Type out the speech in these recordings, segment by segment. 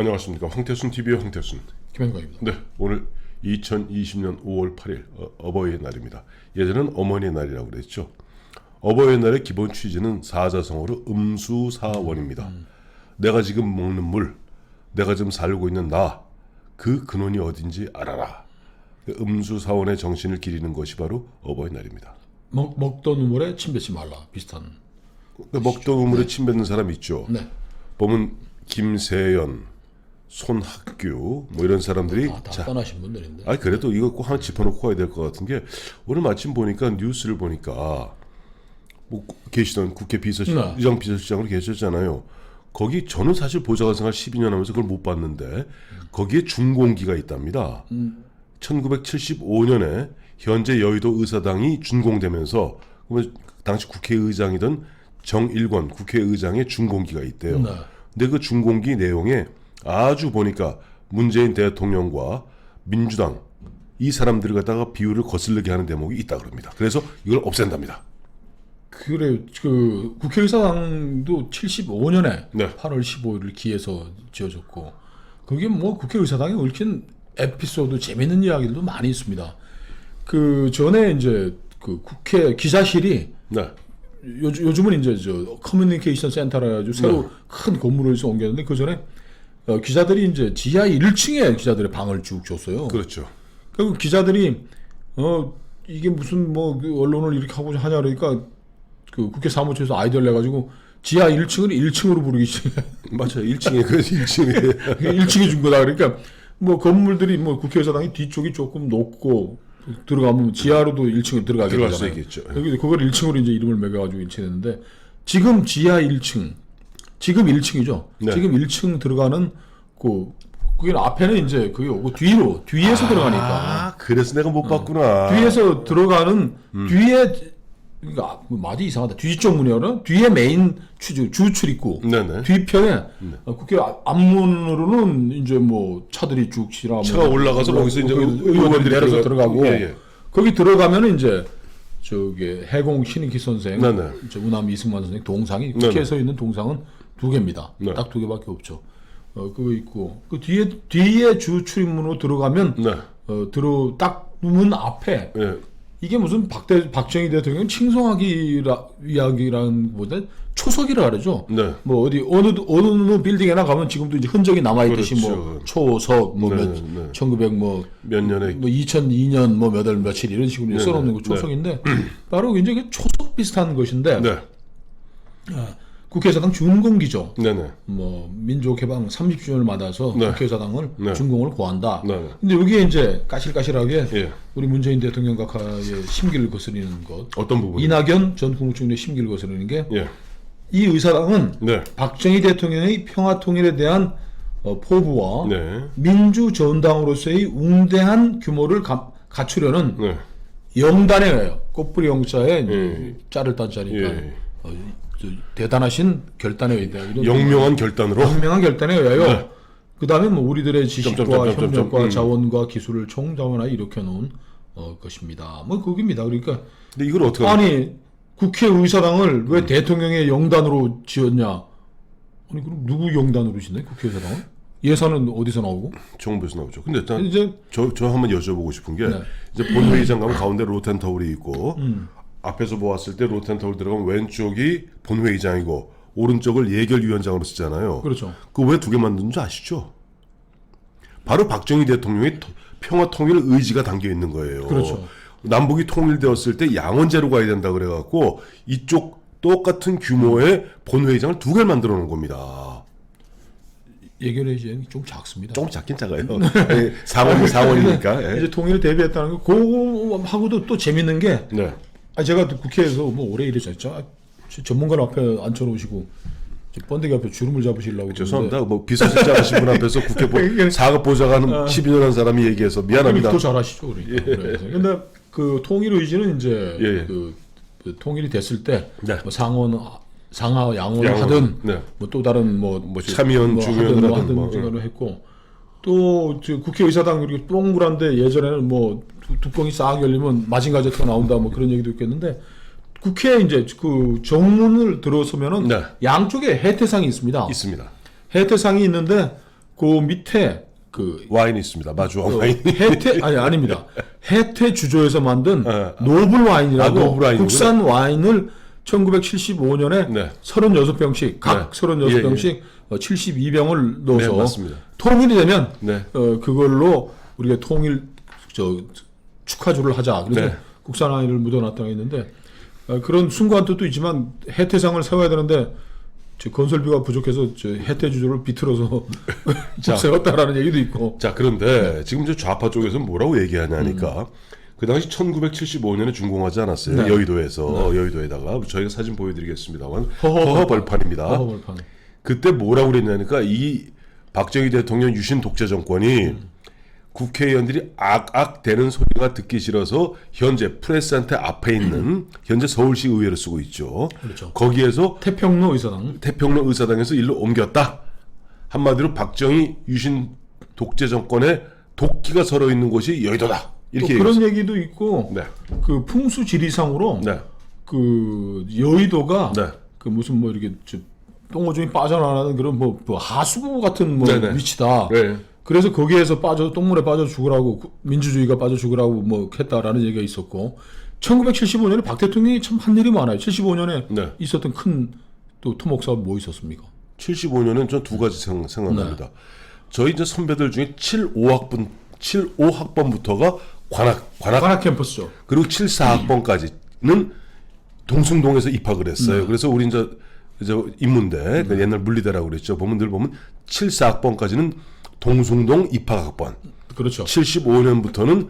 안녕하십니까. 황태순 TV의 황태순 김현광입니다. 네, 오늘 2020년 5월 8일 어버이의 날입니다. 예전에는 어머니의 날이라고 그랬죠. 어버이의 날의 기본 취지는 사자성어로 음수사원입니다. 내가 지금 먹는 물, 내가 지금 살고 있는 나, 그 근원이 어딘지 알아라. 음수사원의 정신을 기리는 것이 바로 어버이의 날입니다. 먹던 우물에 침 뱉지 말라 비슷한. 먹던 우물에 침 뱉는 사람 있죠. 네. 보면 김세연, 손학규 뭐 이런 사람들이 다 떠나신 분들인데. 아니 그래도 이거 꼭 하나 짚어놓고 가야 될 것 같은 게 오늘 마침 보니까 뉴스를 보니까 뭐 계시던 국회 비서실장 비서실장으로 계셨잖아요. 거기 저는 사실 보좌관 생활 12년 하면서 그걸 못 봤는데 거기에 준공기가 있답니다. 1975년에 현재 여의도 의사당이 준공되면서 당시 국회의장이던 정일권 국회의장의 준공기가 있대요. 네. 근데 그 준공기 내용에 아주 보니까 문재인 대통령과 민주당 이 사람들을 갖다가 비율을 거슬리게 하는 대목이 있다 그럽니다. 그래서 이걸 없앤답니다. 그래, 그 국회의사당도 75년에 네. 8월 15일을 기해서 지어졌고, 거기에 뭐 국회의사당에 얽힌 에피소드, 재밌는 이야기들도 많이 있습니다. 그 전에 이제 그 국회 기자실이 네. 요즘은 이제 저 커뮤니케이션 센터라 가지고 새로 큰 건물을 옮겼는데 그 전에 기자들이 이제 지하 1층에 기자들의 방을 쭉 줬어요. 그렇죠. 그 기자들이 이게 무슨 뭐 그 언론을 이렇게 하고 하냐 그러니까 그 국회 사무처에서 아이디어를 내 가지고 지하 1층을 1층으로 부르기 시작해. 맞아요. 1층에 그래서 1층에 1층에 준 거다. 그러니까 뭐 건물들이 뭐 국회의사당이 뒤쪽이 조금 높고 들어가면 지하로도 1층에 들어가게 들어갈 수 되잖아요. 있겠죠. 여기 그걸 1층으로 이제 이름을 매겨가지고 1층 했는데 지금 지하 1층, 지금 1층이죠. 네. 지금 1층 들어가는 그게 앞에는 이제 그게 오고 뒤에서 들어가니까 그래서 내가 못 봤구나. 뒤에서 들어가는 뒤에 그러니까 말이 이상하다. 뒤쪽 문이요. 뒤에 메인 주출입구 네네. 뒤편에 국회 앞문으로는 이제 뭐 차들이 쭉 지나 차가 올라가서 거기서 이제 의원들이 내려서 들어가고 예, 예. 거기 들어가면은 이제 저기 해공 신익희 선생, 네네. 이제 우남 이승만 선생 동상이 국회에서 있는 동상은 2개입니다. 네. 딱 2개밖에 없죠. 그거 있고 그 뒤에 주 출입문으로 들어가면 네. 딱 문 앞에 예. 이게 무슨 박정희 대통령 칭송하기라 이야기라는 보다 초석이라 그러죠. 네. 뭐 어느 빌딩에나 가면 지금도 이제 흔적이 남아 있듯이 그렇죠. 뭐 초석 뭐 네, 몇 네. 1900 뭐 몇 년에 2002년 뭐 몇 월 며칠 이런 식으로 네, 써놓는 네. 거 초석인데 바로 이제 그 초석 비슷한 것인데 네. 국회의사당 준공기죠. 네네. 뭐 민족해방 30주년을 맞아서 네. 국회의사당을 네. 준공을 고한다. 네. 근데 여기에 이제 까실까실하게 예. 우리 문재인 대통령 각하의 심기를 거스르는 것, 어떤 부분? 이낙연 전 국무총리의 심기를 거스르는 게 이 예. 의사당은 네. 박정희 대통령의 평화통일에 대한 포부와 네. 민주전당으로서의 웅대한 규모를 갖추려는 네. 영단회예요. 꽃뿌리 영자에 이제 짤을 딴 자니까 예. 대단하신 결단에 의한 영명한 결단으로. 영명한 결단에 의하여 네. 그 다음에 뭐 우리들의 지식과 점점점점점. 협력과 자원과 기술을 총자원하여 일으켜 놓은 것입니다. 뭐 그겁니다. 그러니까 근데 이걸 어떻게 아니 국회의사당을 왜 대통령의 영단으로 지었냐? 아니 그럼 누구 영단으로 짓나요? 국회의사당은? 예산은 어디서 나오고? 정부에서 나오죠. 근데 일단 이제 저 한번 여쭤보고 싶은 게 네. 이제 본회의장 가면 가운데 로텐타울이 있고 앞에서 보았을 때 로텐타울 들어가면 왼쪽이 본회의장이고 오른쪽을 예결위원장으로 쓰잖아요. 그렇죠. 그 왜 2개 만드는지 아시죠? 바로 박정희 대통령의 평화 통일 의지가 담겨 있는 거예요. 그렇죠. 남북이 통일되었을 때 양원제로 가야 된다 그래갖고 이쪽 똑같은 규모의 본회의장을 2개를 만들어 놓은 겁니다. 예결회의장이 좀 작습니다. 조금 작긴 작아요. 상원이니까. 예. 이제 통일을 대비했다는 거, 그거하고도 또 재밌는 게, 네. 제가 국회에서 뭐 오래 일했었죠. 전문가를 앞에 앉혀놓으시고, 번데기 앞에 주름을 잡으시려고. 죄송합니다. 뭐 비서실장 하신 분 앞에서 국회 사급 보좌관 12년 한 사람이 얘기해서 미안합니다. 더 잘하시죠, 그러니까. 그래서. 근데 그 통일 의지는 이제 예. 그 통일이 됐을 때, 네. 뭐 상하 양원을 하든, 네. 뭐 또 다른 뭐 참의원, 중의원을 하든 뭐. 중의원을 했고, 또 국회의사당 이렇게 동그란데 예전에는 뭐 뚜껑이 싹 열리면 마징가 제트가 나온다 뭐 그런 얘기도 있겠는데 국회에 이제 그 정문을 들어서면은 네. 양쪽에 혜태상이 있습니다. 있습니다. 혜태상이 있는데 그 밑에 그 와인이 있습니다. 마주와 와인. 해태 아닙니다. 해태 주조에서 만든 네. 노블 와인이라고 노블 와인이구나. 국산 와인을 1975년에 네. 36병씩 각 네. 36병씩 72병을 네, 넣어서 맞습니다. 통일이 되면 네. 그걸로 우리가 통일 축하주를 하자. 그래서 네. 국산 와인을 묻어놨다고 했는데 그런 숭고한 뜻도 있지만 해태상을 세워야 되는데 건설비가 부족해서 해태 주조를 비틀어서 못 세웠다라는 얘기도 있고. 자, 그런데 지금 저 좌파 쪽에서는 뭐라고 얘기하냐니까 그 당시 1975년에 준공하지 않았어요. 네. 여의도에서 여의도에다가 저희가 사진 보여드리겠습니다만 허허 허허벌판입니다. 허허벌판. 그때 뭐라고 그랬냐니까 이 박정희 대통령 유신 독재 정권이 국회의원들이 악악대는 소리가 듣기 싫어서 현재 프레스한테 앞에 있는 현재 서울시 의회를 쓰고 있죠. 그렇죠. 거기에서 태평로 의사당. 태평로 의사당에서 일로 옮겼다. 한마디로 박정희 유신 독재 정권의 도끼가 서러 있는 곳이 여의도다. 또 이렇게 그런 얘기도 있고 네. 그 풍수 지리상으로 네. 그 여의도가 네. 그 무슨 뭐 이렇게 똥오줌이 빠져나가는 그런 뭐 하수구 같은 뭐 네네. 위치다. 네. 그래서 거기에서 똥물에 빠져 죽으라고 민주주의가 빠져 죽으라고 뭐 했다라는 얘기가 있었고 1975년에 박 대통령이 참 한 일이 많아요. 75년에 네. 있었던 큰 또 토목 사업 뭐 있었습니까? 75년은 전 두 가지 생각납니다. 저희 이제 선배들 중에 75학번부터가 관악 캠퍼스죠. 그리고 74학번까지는 동숭동에서 입학을 했어요. 그래서 우리 이제 인문대 그 옛날 물리대라고 그랬죠. 보면 늘 보면 74학번까지는 동숭동 입학학번. 그렇죠. 75년부터는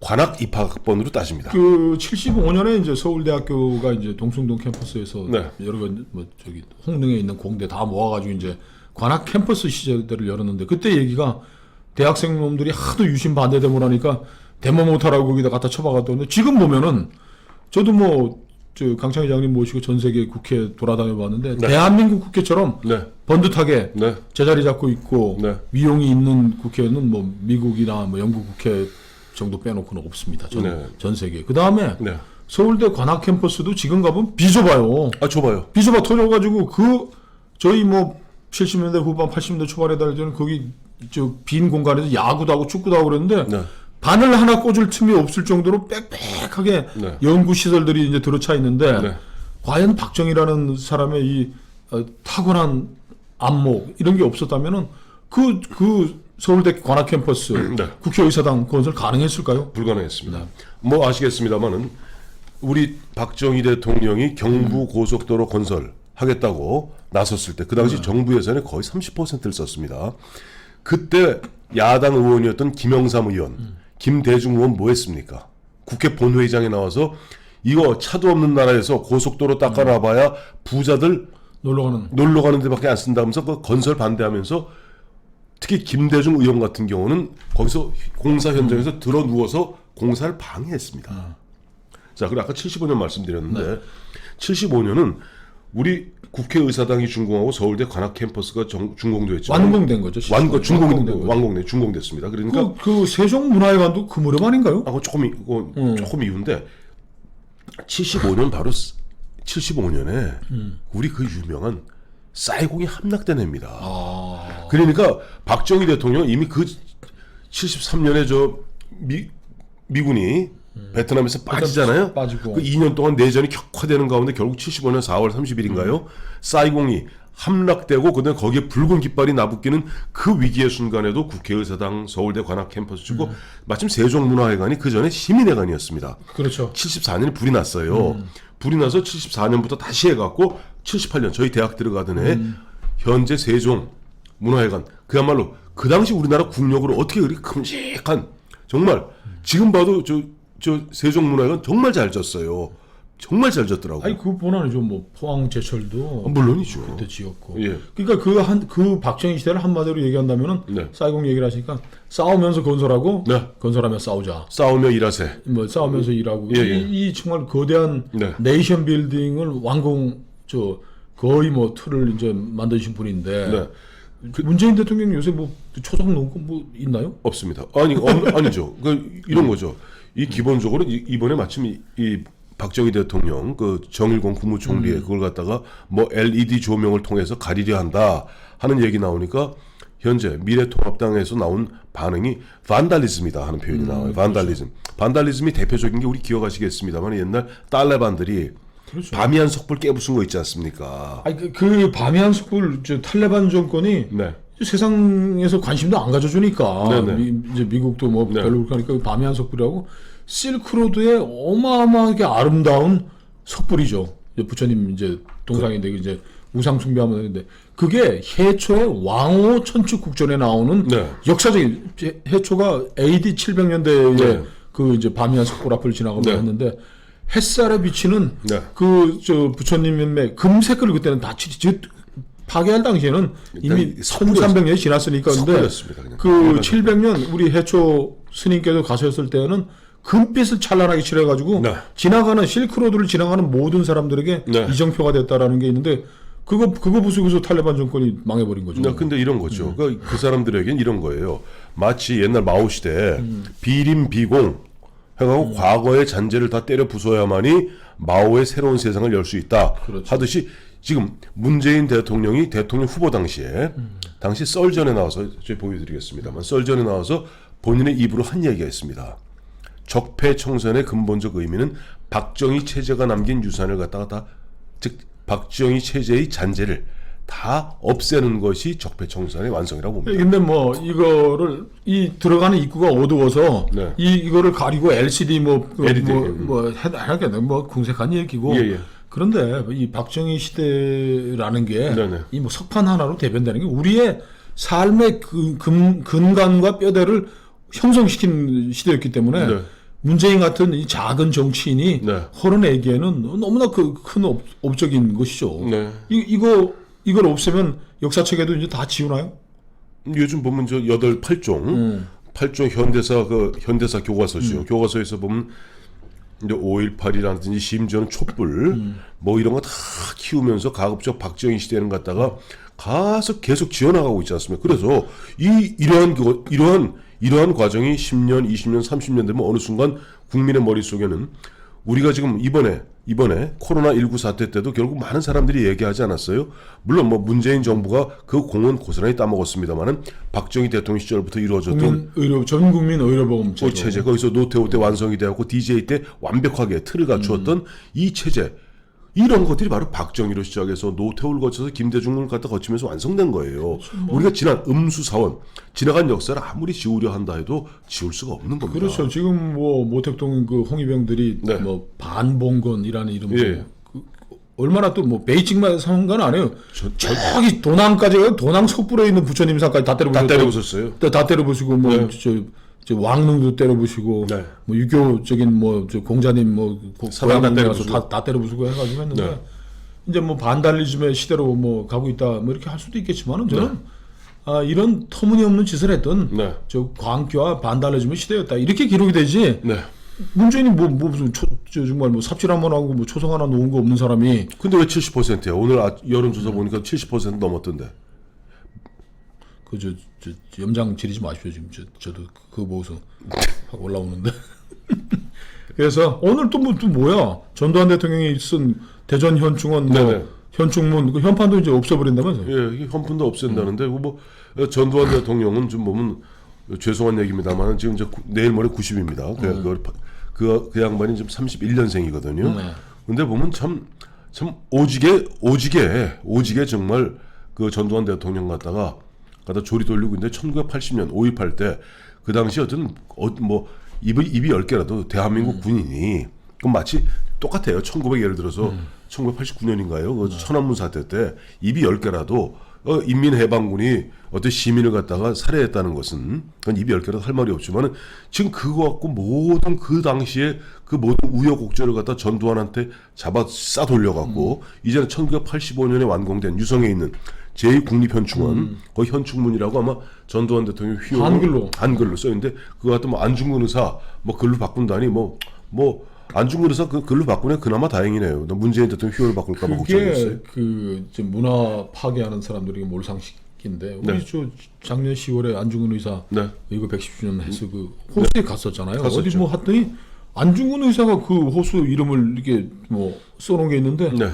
관악 입학학번으로 따집니다. 그 75년에 이제 서울대학교가 이제 동숭동 캠퍼스에서 네. 여러 가지 뭐 저기 홍릉에 있는 공대 다 모아가지고 이제 관악 캠퍼스 시절들을 열었는데 그때 얘기가 대학생 놈들이 하도 유신 반대 데모를 하니까 데모 못하라고 거기다 갖다 쳐박았던데 지금 보면은 저도 뭐 저 강창 회장님 모시고 전 세계 국회 돌아다녀 봤는데 네. 대한민국 국회처럼 네. 번듯하게 네. 제자리 잡고 있고 네. 위용이 있는 국회는 뭐 미국이나 뭐 영국 국회 정도 빼놓고는 없습니다. 네. 전 세계. 그 다음에 네. 서울대 관악 캠퍼스도 지금 가보면 비좁아요. 아, 좁아요. 비좁아 터져가지고 저희 뭐 70년대 후반 80년대 초반에 달때는 거기 저 빈 공간에서 야구도 하고 축구도 하고 그랬는데 네. 바늘 하나 꽂을 틈이 없을 정도로 빽빽하게 네. 연구 시설들이 이제 들어차 있는데 네. 과연 박정희라는 사람의 이 타고난 안목 이런 게 없었다면은 그 서울대 관악 캠퍼스 네. 국회의사당 건설 가능했을까요? 불가능했습니다. 뭐 아시겠습니다만은 우리 박정희 대통령이 경부 고속도로 건설하겠다고 나섰을 때 그 당시 정부 예산의 거의 30%를 썼습니다. 그때 야당 의원이었던 김영삼 의원, 김대중 의원 뭐 했습니까? 국회 본회의장에 나와서 이거 차도 없는 나라에서 고속도로 닦아놔봐야 부자들 놀러 가는 데밖에 안 쓴다면서 그 건설 반대하면서 특히 김대중 의원 같은 경우는 거기서 공사 현장에서 들어 누워서 공사를 방해했습니다. 자, 그리고 아까 75년 말씀드렸는데 75년은 우리 국회의사당이 준공하고 서울대 관악 캠퍼스가 준공됐죠. 완공된 거죠. 준공됐습니다. 그러니까 그 세종문화회관도 그 무렵 아닌가요? 조금 이유인데 75년 바로 75년에 우리 그 유명한 사이공이 함락된 해입니다. 그러니까 박정희 대통령 이미 그 73년에 저 미군이 베트남에서 빠지잖아요. 빠지고. 그 2년 동안 내전이 격화되는 가운데 결국 75년 4월 30일인가요? 사이공이 함락되고 그다음에 거기에 붉은 깃발이 나붙기는 그 위기의 순간에도 국회의사당 서울대 관악 캠퍼스 주고 마침 세종문화회관이 그 전에 시민회관이었습니다. 그렇죠. 74년에 불이 났어요. 불이 나서 74년부터 다시 해갖고 78년 저희 대학 들어가던 해 현재 세종문화회관 그야말로 그 당시 우리나라 국력으로 어떻게 그렇게 큼직한 정말 지금 봐도 저 세종문화회관 정말 잘 졌어요. 정말 잘 졌더라고요. 아니 그뿐 아니죠. 뭐 포항제철도 물론이죠. 그때 지었고. 예. 그러니까 그 박정희 시대를 한마디로 얘기한다면은 네. 사이공 얘기를 하시니까 싸우면서 건설하고 네. 건설하며 싸우자. 싸우며 일하세. 뭐 싸우면서 일하고 예, 예. 이 정말 거대한 네. 네이션 빌딩을 거의 뭐 틀을 이제 만드신 분인데 네. 문재인 대통령 요새 뭐 초정 놓고 뭐 있나요? 없습니다. 아니죠. 이런 거죠. 이 기본적으로 이번에 마침 이 박정희 대통령 그 정일공 국무총리의 그걸 갖다가 뭐 LED 조명을 통해서 가리려 한다 하는 얘기 나오니까 현재 미래통합당에서 나온 반응이 반달리즘이다 하는 표현이 나와요. 반달리즘. 반달리즘이 대표적인 게 우리 기억하시겠습니다만 옛날 탈레반들이 그렇죠. 바미안 속불 깨부순 거 있지 않습니까? 아니 그 바미안 숲을 탈레반 정권이 네. 세상에서 관심도 안 가져주니까 네네. 이제 미국도 뭐 네. 별로 그러니까 그 바미안 석불이라고 실크로드의 어마어마하게 아름다운 석불이죠. 이제 부처님 이제 동상인데 이제 우상 숭배하면 되는데 그게 해초의 왕호 천축 국전에 나오는 네. 역사적인 해초가 AD 700년대에 네. 그 이제 바미안 석불 앞을 지나가고 네. 했는데 햇살에 비치는 네. 그 저 부처님의 금색을 그때는 다 파괴할 당시에는 이미 석불이었어요. 1300년이 지났으니까 근데 석불이었습니다, 그냥. 그 700년 우리 해초 스님께서 가셨을 때는 금빛을 찬란하게 칠해가지고 네. 지나가는 실크로드를 지나가는 모든 사람들에게 네. 이정표가 됐다라는 게 있는데 그거 부수고서 탈레반 정권이 망해버린 거죠. 네, 근데 이런 거죠. 그 사람들에겐 이런 거예요. 마치 옛날 마오 시대 비림 비공 해가지고 과거의 잔재를 다 때려 부숴야만이 마오의 새로운 세상을 열 수 있다 그렇죠. 하듯이 지금 문재인 대통령이 대통령 후보 당시에 당시 썰전에 나와서 제가 보여드리겠습니다만 썰전에 나와서 본인의 입으로 한 얘기가 있습니다. 적폐청산의 근본적 의미는 박정희 체제가 남긴 유산을 갖다가 즉 박정희 체제의 잔재를 다 없애는 것이 적폐청산의 완성이라고 봅니다. 근데 뭐 이거를 이 들어가는 입구가 어두워서 네. 이거를 가리고 LCD LED. 뭐 해야겠네 뭐 궁색한 얘기고 예, 예. 그런데 이 박정희 시대라는 게 네네. 이 뭐 석판 하나로 대변되는 게 우리의 삶의 근간과 뼈대를 형성시킨 시대였기 때문에 네. 문재인 같은 이 작은 정치인이 네. 헐어내기에는 너무나 큰 업적인 것이죠. 네. 이걸 없애면 역사책에도 이제 다 지우나요? 요즘 보면 저 8종 8종 현대사 교과서죠. 교과서에서 보면 이제 5.18이라든지 심지어는 촛불 뭐 이런 거 다 키우면서 가급적 박정희 시대는 갖다가 가서 계속 지어나가고 있지 않습니까? 그래서 이러한 과정이 10년, 20년, 30년 되면 어느 순간 국민의 머릿속에는 우리가 지금 이번에 코로나19 사태 때도 결국 많은 사람들이 얘기하지 않았어요? 물론 뭐 문재인 정부가 그 공은 고스란히 따먹었습니다만은 박정희 대통령 시절부터 이루어졌던 전 국민 의료보험 체제 거기서 노태우 때 완성이 되었고 DJ 때 완벽하게 틀을 갖추었던 이 체제 이런 것들이 바로 박정희로 시작해서 노태우를 거쳐서 김대중을 갖다 거치면서 완성된 거예요. 우리가 지난 음수사원 지나간 역사를 아무리 지우려 한다 해도 지울 수가 없는 겁니다. 그렇죠. 지금 뭐 모택동 그 홍위병들이 네. 뭐 반봉건이라는 이름으로 예. 얼마나 또 뭐 베이징만 상관 안 해요. 저기 도낭까지 가요. 도낭 석불에 있는 부처님상까지 다 때려 다 부셨고. 때려 부쉈어요. 다 때려 부시고 뭐 네. 저 왕릉도 때려 부시고 네. 뭐 유교적인 뭐 저 공자님 뭐 사당 다 때려 가서 부수고. 다 때려 부수고 해가지고 했는데 네. 이제 뭐 반달리즘의 시대로 뭐 가고 있다 뭐 이렇게 할 수도 있겠지만은 저는 이런 터무니없는 짓을 했던 네. 저 광기와 반달리즘의 시대였다 이렇게 기록이 되지. 네. 문재인이 뭐 무슨 정말 뭐 삽질 한번 하고 뭐 초성 하나 놓은 거 없는 사람이 근데 왜 70%야? 오늘 여론조사 보니까 70% 넘었던데. 그 염장 지르지 마십시오 지금 저도 그거 보고서 확 올라오는데. 그래서 오늘 또 뭐야 전두환 대통령이 쓴 대전 현충원 뭐 네네. 현충문 그 현판도 이제 없애버린다면서요? 예, 이게 헌품도 없앤다는데 뭐 전두환 대통령은 좀 보면 죄송한 얘기입니다만 지금 이제 내일 모레 90입니다. 그 양반이 지금 31년생이거든요. 네. 근데 보면 참 오지게 정말 그 전두환 대통령 갖다 조리 돌리고 있는데 1980년 5.18 때 그 당시 어떤 뭐 입이 10개라도 대한민국 군인이 그럼 마치 똑같아요. 1900 예를 들어서 1989년인가요? 그 천안문 사태 때 입이 10개라도 인민해방군이 어떤 시민을 갖다가 살해했다는 것은 그건 입이 10개라도 할 말이 없지만은 지금 그거 갖고 모든 그 당시에 그 모든 우여곡절을 갖다 전두환한테 잡아 싸 돌려갖고 이제는 1985년에 완공된 유성에 있는 제2국립현충원 거기 현충문이라고 아마 전두환 대통령 휘호 한글로 써있는데 그거 갖다 뭐 안중근 의사 뭐 글로 바꾼다니 뭐 안중근 의사 그 글로 바꾸네 그나마 다행이네요. 나 문재인 대통령 휘호를 바꿀까봐 걱정했어요. 그게 그 문화 파괴하는 사람들에게 몰상식인데 우리 저 작년 10월에 안중근 의사 네. 이거 110주년 해서 그 호수에 갔었잖아요. 갔었죠. 어디 뭐 했더니 안중근 의사가 그 호수 이름을 이렇게 뭐 써놓은 게 있는데 네.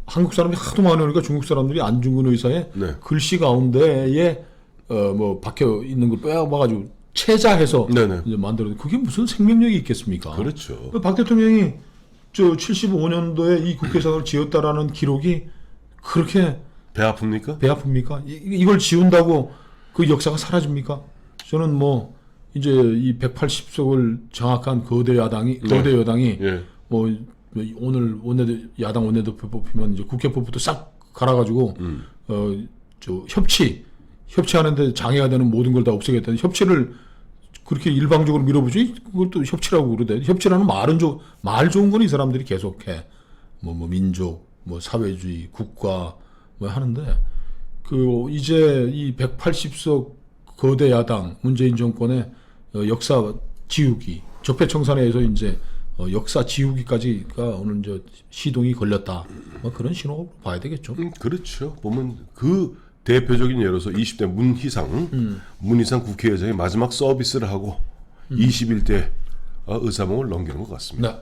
한국 사람이 하도 많으니까 중국 사람들이 안중근 의사의 네. 글씨 가운데에 뭐 박혀 있는 걸 빼와가지고 체자해서 네네. 이제 만들어. 그게 무슨 생명력이 있겠습니까? 그렇죠. 박 대통령이 저 75년도에 이 국회의사당을 지었다라는 기록이 그렇게 배 아픕니까? 배 아픕니까? 이걸 지운다고 그 역사가 사라집니까? 저는 뭐 이제 이 180석을 장악한 거대 여당이 예. 뭐 오늘 야당 원내대표 뽑히면 이제 국회법부터 싹 갈아가지고 저 협치하는데 장애가 되는 모든 걸 다 없애겠다는 협치를 그렇게 일방적으로 밀어붙이지 그걸 또 협치라고 그러대. 협치라는 말 좋은 건 이 사람들이 계속해. 뭐 민족, 뭐 사회주의, 국가 뭐 하는데 그 이제 이 180석 거대 야당 문재인 정권의 역사 지우기, 적폐청산에서 이제 역사 지우기까지가 오늘 이제 시동이 걸렸다. 뭐 그런 신호로 봐야 되겠죠. 그렇죠. 보면 그 대표적인 예로서 20대 문희상 국회의장이 마지막 서비스를 하고 21대 의사봉을 넘기는 것 같습니다. 네.